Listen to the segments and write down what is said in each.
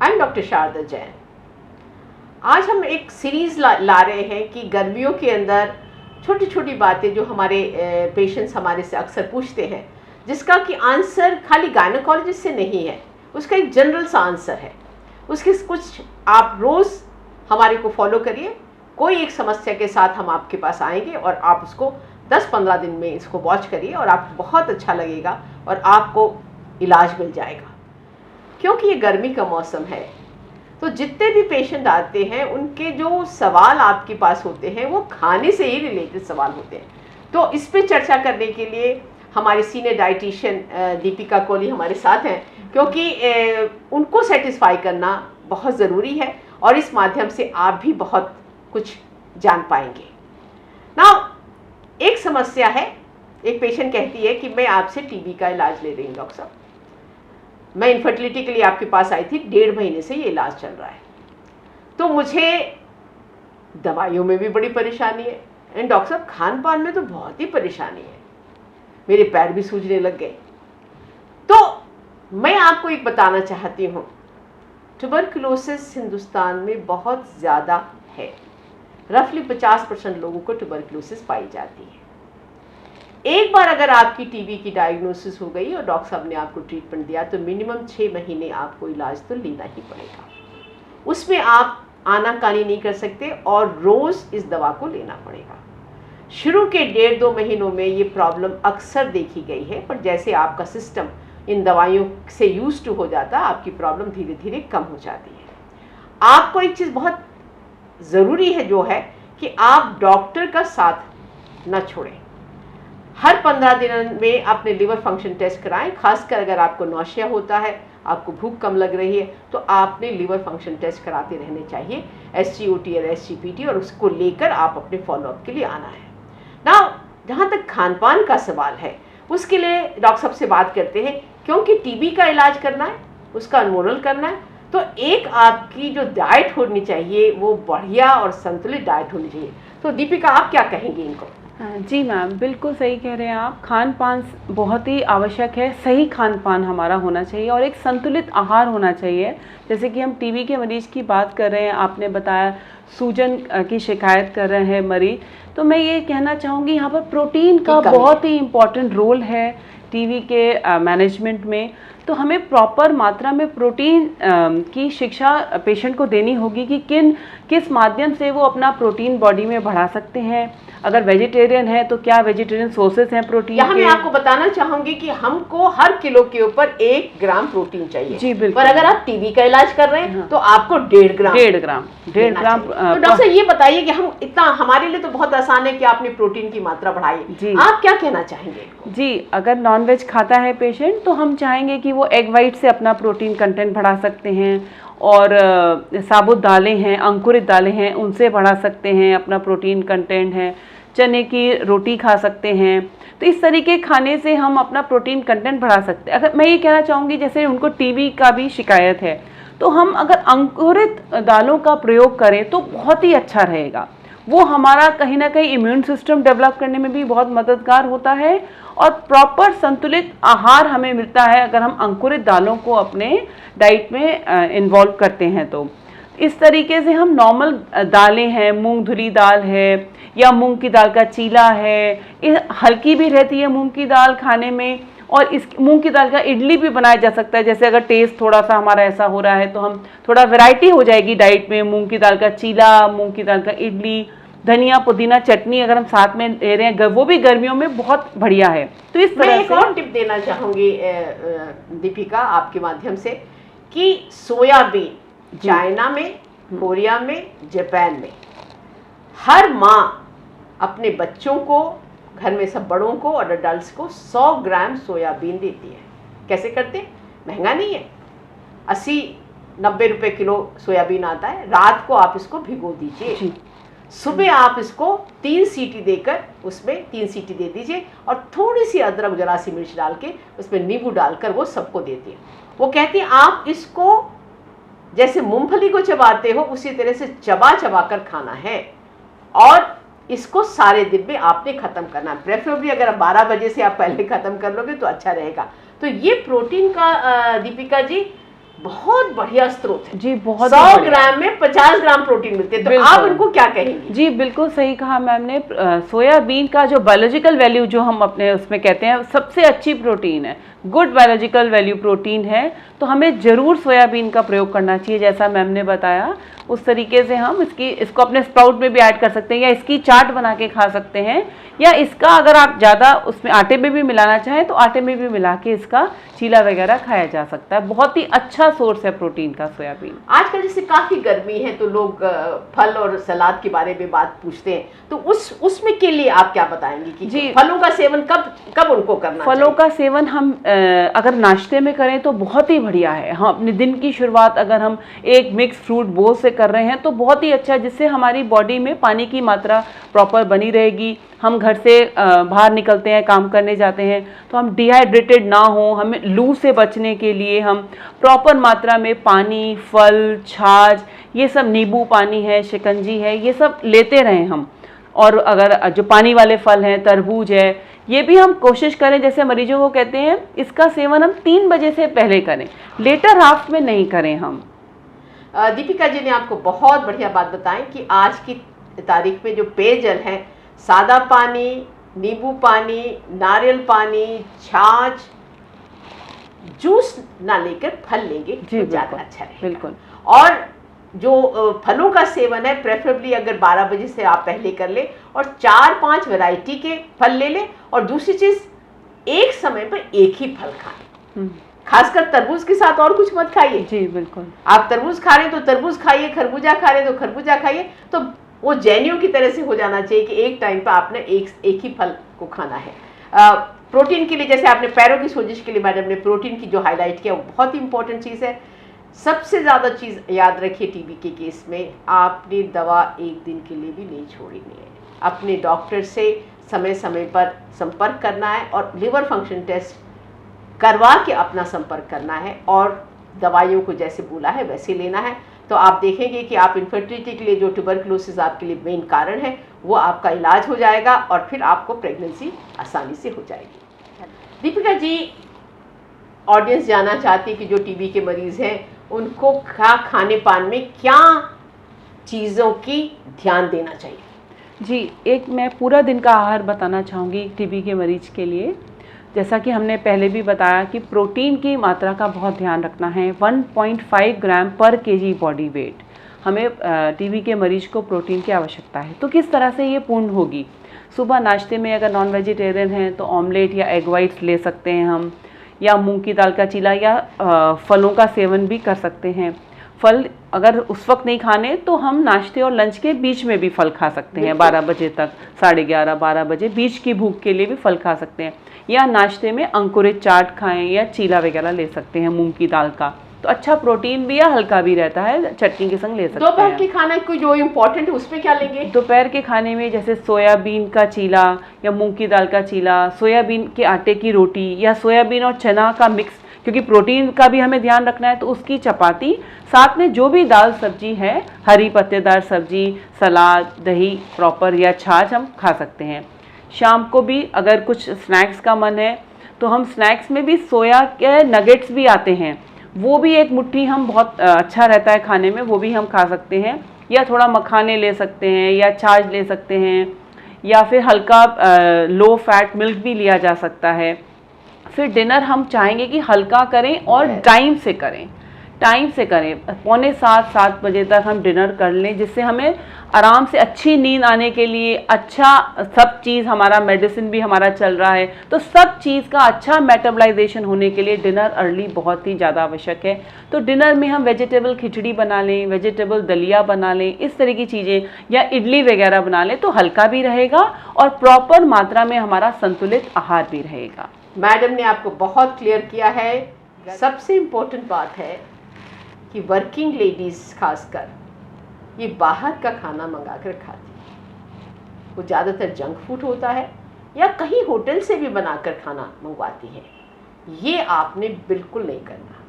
I am doctor Sharda Jain. आज हम एक सीरीज ला रहे हैं कि गर्मियों के अंदर छोटी छोटी बातें जो हमारे पेशेंट्स हमारे से अक्सर पूछते हैं, जिसका कि आंसर खाली गायनोकोलॉजिस्ट से नहीं है, उसका एक जनरल सा आंसर है। उसके कुछ आप रोज़ हमारे को फॉलो करिए, कोई एक समस्या के साथ हम आपके पास आएंगे और आप उसको 10-15 दिन में इसको वॉच करिए और आपको बहुत अच्छा लगेगा और आपको इलाज मिल जाएगा। क्योंकि ये गर्मी का मौसम है, तो जितने भी पेशेंट आते हैं उनके जो सवाल आपके पास होते हैं वो खाने से ही रिलेटेड सवाल होते हैं। तो इस पे चर्चा करने के लिए हमारे सीनियर डाइटिशियन दीपिका कोहली हमारे साथ हैं, क्योंकि उनको सेटिस्फाई करना बहुत ज़रूरी है और इस माध्यम से आप भी बहुत कुछ जान पाएंगे ना। एक समस्या है, एक पेशेंट कहती है कि मैं आपसे टीबी का इलाज ले रही हूँ डॉक्टर साहब, मैं इनफर्टिलिटी के लिए आपके पास आई थी, 1.5 महीने से ये इलाज चल रहा है, तो मुझे दवाइयों में भी बड़ी परेशानी है एंड डॉक्टर साहब खान पान में तो बहुत ही परेशानी है, मेरे पैर भी सूजने लग गए। तो मैं आपको एक बताना चाहती हूँ, ट्यूबरकुलोसिस हिंदुस्तान में बहुत ज़्यादा है, रफली 50% लोगों को ट्यूबरकुलोसिस पाई जाती है। एक बार अगर आपकी टीबी की डायग्नोसिस हो गई और डॉक्टर साहब ने आपको ट्रीटमेंट दिया तो मिनिमम 6 महीने आपको इलाज तो लेना ही पड़ेगा। उसमें आप आनाकानी नहीं कर सकते और रोज़ इस दवा को लेना पड़ेगा। शुरू के 1.5-2 महीनों में ये प्रॉब्लम अक्सर देखी गई है, पर जैसे आपका सिस्टम इन दवाइयों से यूज टू हो जाता है, आपकी प्रॉब्लम धीरे धीरे कम हो जाती है। आपको एक चीज़ बहुत ज़रूरी है जो है कि आप डॉक्टर का साथ न छोड़ें। हर 15 दिन में अपने लिवर फंक्शन टेस्ट कराएं, खासकर अगर आपको नौशिया होता है, आपको भूख कम लग रही है, तो आपने लिवर फंक्शन टेस्ट कराते रहने चाहिए, SGOT और SGPT, और उसको लेकर आप अपने फॉलोअप के लिए आना है ना। जहाँ तक खान पान का सवाल है, उसके लिए डॉक्टर साहब से बात करते हैं, क्योंकि टीबी का इलाज करना है, उसका उन्मूलन करना है, तो एक आपकी जो डाइट होनी चाहिए वो बढ़िया और संतुलित डाइट होनी चाहिए। तो दीपिका, आप क्या कहेंगे इनको? जी मैम, बिल्कुल सही कह रहे हैं आप। खान पान बहुत ही आवश्यक है, सही खान पान हमारा होना चाहिए और एक संतुलित आहार होना चाहिए। जैसे कि हम टीबी के मरीज़ की बात कर रहे हैं, आपने बताया सूजन की शिकायत कर रहे हैं मरीज़, तो मैं ये कहना चाहूँगी यहाँ पर प्रोटीन का बहुत ही इम्पॉर्टेंट रोल है टीबी के मैनेजमेंट में। तो हमें प्रॉपर मात्रा में प्रोटीन की शिक्षा पेशेंट को देनी होगी कि किस माध्यम से वो अपना प्रोटीन बॉडी में बढ़ा सकते हैं। अगर वेजिटेरियन है तो क्या वेजिटेरियन सोर्सेज हैं प्रोटीन यहाँ मैं आपको बताना चाहूंगी कि हमको हर किलो के ऊपर 1 ग्राम प्रोटीन चाहिए। जी बिल्कुल। पर अगर आप टीबी का इलाज कर रहे हैं तो आपको 1.5 ग्राम। तो डॉक्टर साहब ये बताइए कि हम इतना, हमारे लिए तो बहुत आसान है कि आपने प्रोटीन की मात्रा बढ़ाई, आप क्या कहना चाहेंगे? जी, अगर नॉनवेज खाता है पेशेंट तो हम चाहेंगे कि वो एग वाइट से अपना प्रोटीन कंटेंट बढ़ा सकते हैं, और साबुत दालें हैं, अंकुरित दालें हैं, उनसे बढ़ा सकते हैं अपना प्रोटीन कंटेंट है, चने की रोटी खा सकते हैं। तो इस तरीके खाने से हम अपना प्रोटीन कंटेंट बढ़ा सकते हैं। अगर मैं ये कहना चाहूँगी, जैसे उनको टीबी का भी शिकायत है, तो हम अगर अंकुरित दालों का प्रयोग करें तो बहुत ही अच्छा रहेगा। वो हमारा कहीं ना कहीं इम्यून सिस्टम डेवलप करने में भी बहुत मददगार होता है और प्रॉपर संतुलित आहार हमें मिलता है अगर हम अंकुरित दालों को अपने डाइट में इन्वॉल्व करते हैं। तो इस तरीके से हम नॉर्मल दालें हैं, मूंग धुली दाल है या मूंग की दाल का चीला है, हल्की भी रहती है मूंग की दाल खाने में, और इस मूंग की दाल का इडली भी बनाया जा सकता है। जैसे अगर टेस्ट थोड़ा सा हमारा ऐसा हो रहा है तो हम थोड़ा वैरायटी हो जाएगी डाइट में, मूंग की दाल का चीला, मूंग की दाल का इडली, धनिया पुदीना चटनी अगर हम साथ में ले रहे हैं, वो भी गर्मियों में बहुत बढ़िया है। तो इस तरह मैं एक और टिप देना चाहूँगी दीपिका आपके माध्यम से, कि सोयाबीन चाइना में, कोरिया में, जापान में हर माँ अपने बच्चों को, घर में सब बड़ों को और अडल्ट को 100 ग्राम सोयाबीन देती है। कैसे करते? महंगा नहीं है, 80-90 रुपए किलो सोयाबीन आता है। रात को आप इसको भिगो दीजिए, सुबह आप इसको 3 सीटी देकर उसमें 3 सीटी दे दीजिए और थोड़ी सी अदरक, जरा सी मिर्च डाल के उसमें नींबू डालकर वो सबको देती है। वो कहती है आप इसको जैसे मूंगफली को चबाते हो उसी तरह से चबा चबा कर खाना है और इसको सारे दिन में आपने खत्म करना है। प्रेफरेबली अगर 12 बजे से आप पहले खत्म कर लोगे तो अच्छा रहेगा। तो ये प्रोटीन का दीपिका जी बहुत बढ़िया स्रोत है जी, बहुत 100 ग्राम में 50 ग्राम प्रोटीन मिलते हैं, तो आप उनको क्या कहेंगी? जी बिल्कुल सही कहा मैम ने। सोयाबीन का जो बायोलॉजिकल वैल्यू जो हम अपने उसमें कहते हैं सबसे अच्छी प्रोटीन है, गुड बायोलॉजिकल वैल्यू प्रोटीन है, तो हमें ज़रूर सोयाबीन का प्रयोग करना चाहिए। जैसा मैम ने बताया उस तरीके से हम इसको अपने स्प्राउट में भी ऐड कर सकते हैं, या इसकी चाट बना के खा सकते हैं, या इसका अगर आप ज़्यादा उसमें आटे में भी मिलाना चाहें तो आटे में भी मिला के इसका चीला वगैरह खाया जा सकता है। बहुत ही अच्छा सोर्स है प्रोटीन का सोयाबीन। आजकल जैसे काफी गर्मी है तो लोग फल और सलाद के बारे में बात पूछते हैं, तो उसमें के लिए आप क्या बताएंगी कि जी फलों का सेवन कब उनको करना चाहिए? फलों का सेवन हम अगर नाश्ते में करें तो बहुत ही बढ़िया है। हम अपने दिन की शुरुआत अगर हम एक मिक्स फ्रूट बोल से कर रहे हैं तो बहुत ही अच्छा, जिससे हमारी बॉडी में पानी की मात्रा प्रॉपर बनी रहेगी। हम घर से बाहर निकलते हैं, काम करने जाते हैं, तो हम डिहाइड्रेटेड ना हो, हमें लू से बचने के लिए हम प्रॉपर मात्रा में पानी, फल, छाछ, ये सब, नींबू पानी है, शिकंजी है, ये सब लेते रहें हम। और अगर जो पानी वाले फल हैं, तरबूज है, ये भी हम कोशिश करें, जैसे मरीजों को कहते हैं इसका सेवन हम 3 बजे से पहले करें, लेटर हाफ में नहीं करें हम। दीपिका जी ने आपको बहुत बढ़िया बात बताई कि आज की तारीख में जो पेयजल है, सादा पानी, नींबू पानी, नारियल पानी, छाछ, जूस ना लेकर फल लेंगे तो ज़्यादा अच्छा रहेगा। बिल्कुल। और जो फलों का सेवन है प्रेफरेबली अगर 12 बजे से आप पहले कर ले, और 4-5 वैरायटी के फल ले लें, और दूसरी चीज़ एक समय पर एक ही फल खाएं। खासकर तरबूज के साथ और कुछ मत खाइए। जी बिल्कुल। आप तरबूज खा रहे हैं तो तरबूज खाइए, खरबूजा खा रहे हैं तो खरबूजा खाइए, तो वो जैनियों की तरह से हो जाना चाहिए कि एक टाइम पर आपने एक ही फल को खाना है। प्रोटीन के लिए, जैसे आपने पैरों की सोजिश के लिए मैडम ने प्रोटीन की जो हाईलाइट किया, वो बहुत ही इंपॉर्टेंट चीज़ है। सबसे ज़्यादा चीज़ याद रखिए टीबी के केस में, आपने दवा एक दिन के लिए भी नहीं छोड़नी है। अपने डॉक्टर से समय समय पर संपर्क करना है, और लिवर फंक्शन टेस्ट करवा के अपना संपर्क करना है, और दवाइयों को जैसे बोला है वैसे लेना है। तो आप देखेंगे कि आप इनफर्टिलिटी के लिए जो ट्यूबरकुलोसिस आपके लिए मेन कारण है, वो आपका इलाज हो जाएगा, और फिर आपको प्रेगनेंसी आसानी से हो जाएगी। दीपिका जी, ऑडियंस जानना चाहती है कि जो टीबी के मरीज़ हैं उनको खाने पान में क्या चीज़ों की ध्यान देना चाहिए? जी, एक मैं पूरा दिन का आहार बताना चाहूँगी टीबी के मरीज के लिए। जैसा कि हमने पहले भी बताया कि प्रोटीन की मात्रा का बहुत ध्यान रखना है। 1.5 ग्राम पर केजी बॉडी वेट हमें टीबी के मरीज को प्रोटीन की आवश्यकता है। तो किस तरह से ये पूर्ण होगी? सुबह नाश्ते में अगर नॉन वेजिटेरियन हैं तो ऑमलेट या एग वाइट्स ले सकते हैं हम, या मूंग की दाल का चीला, या फलों का सेवन भी कर सकते हैं। फल अगर उस वक्त नहीं खाने तो हम नाश्ते और लंच के बीच में भी फल खा सकते हैं। 12 बजे तक, 11:30-12 बजे बीच की भूख के लिए भी फल खा सकते हैं, या नाश्ते में अंकुरित चाट खाएं, या चीला वगैरह ले सकते हैं मूंग की दाल का। तो अच्छा प्रोटीन भी या हल्का भी रहता है, चटनी के संग ले सकते हैं। दोपहर के खाने को जो इम्पोर्टेंट है उसमें क्या लेंगे? दोपहर के खाने में जैसे सोयाबीन का चीला या मूंग की दाल का चीला, सोयाबीन के आटे की रोटी, या सोयाबीन और चना का मिक्स, क्योंकि प्रोटीन का भी हमें ध्यान रखना है, तो उसकी चपाती, साथ में जो भी दाल सब्जी है, हरी पत्तेदार सब्जी, सलाद, दही प्रॉपर या छाछ हम खा सकते हैं। शाम को भी अगर कुछ स्नैक्स का मन है तो हम स्नैक्स में भी सोया के नगेट्स भी आते हैं, वो भी एक मुट्ठी हम बहुत अच्छा रहता है खाने में, वो भी हम खा सकते हैं, या थोड़ा मखाने ले सकते हैं, या छाछ ले सकते हैं, या फिर हल्का लो फैट मिल्क भी लिया जा सकता है। फिर डिनर हम चाहेंगे कि हल्का करें और टाइम से करें, 7:45-7 बजे तक हम डिनर कर लें, जिससे हमें आराम से अच्छी नींद आने के लिए, अच्छा सब चीज़, हमारा मेडिसिन भी हमारा चल रहा है, तो सब चीज़ का अच्छा मेटाबलाइजेशन होने के लिए डिनर अर्ली बहुत ही ज़्यादा आवश्यक है। तो डिनर में हम वेजिटेबल खिचड़ी बना लें, वेजिटेबल दलिया बना लें, इस तरह की चीज़ें, या इडली वगैरह बना लें, तो हल्का भी रहेगा और प्रॉपर मात्रा में हमारा संतुलित आहार भी रहेगा। मैडम ने आपको बहुत क्लियर किया है। सबसे इम्पोर्टेंट बात है कि वर्किंग लेडीज़ खासकर ये बाहर का खाना मंगा कर खाती है, वो ज़्यादातर जंक फूड होता है, या कहीं होटल से भी बनाकर खाना मंगवाती है। ये आपने बिल्कुल नहीं करना।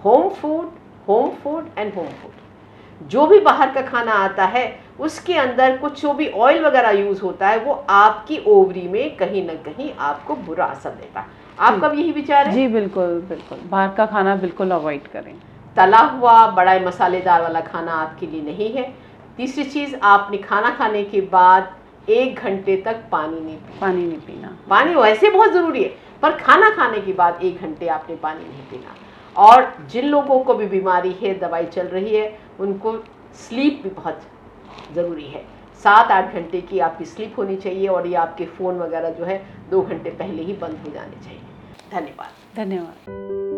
Home food and home food. जो भी बाहर का खाना आता है उसके अंदर कुछ जो भी ऑयल वगैरह यूज़ होता है, वो आपकी ओवरी में कहीं ना कहीं आपको बुरा असर देता है। आपका भी यही विचार है? जी बिल्कुल बिल्कुल, बाहर का खाना बिल्कुल अवॉइड करें। तला हुआ बड़ा मसालेदार वाला खाना आपके लिए नहीं है। तीसरी चीज़, आपने खाना खाने के बाद 1 घंटे तक पानी नहीं पीना। पानी वैसे बहुत ज़रूरी है, पर खाना खाने के बाद 1 घंटे आपने पानी नहीं पीना। और जिन लोगों को भी बीमारी है, दवाई चल रही है, उनको स्लीप भी बहुत ज़रूरी है। 7-8 घंटे की आपकी स्लीप होनी चाहिए और ये आपके फ़ोन वगैरह जो है 2 घंटे पहले ही बंद हो जाने चाहिए। धन्यवाद। धन्यवाद।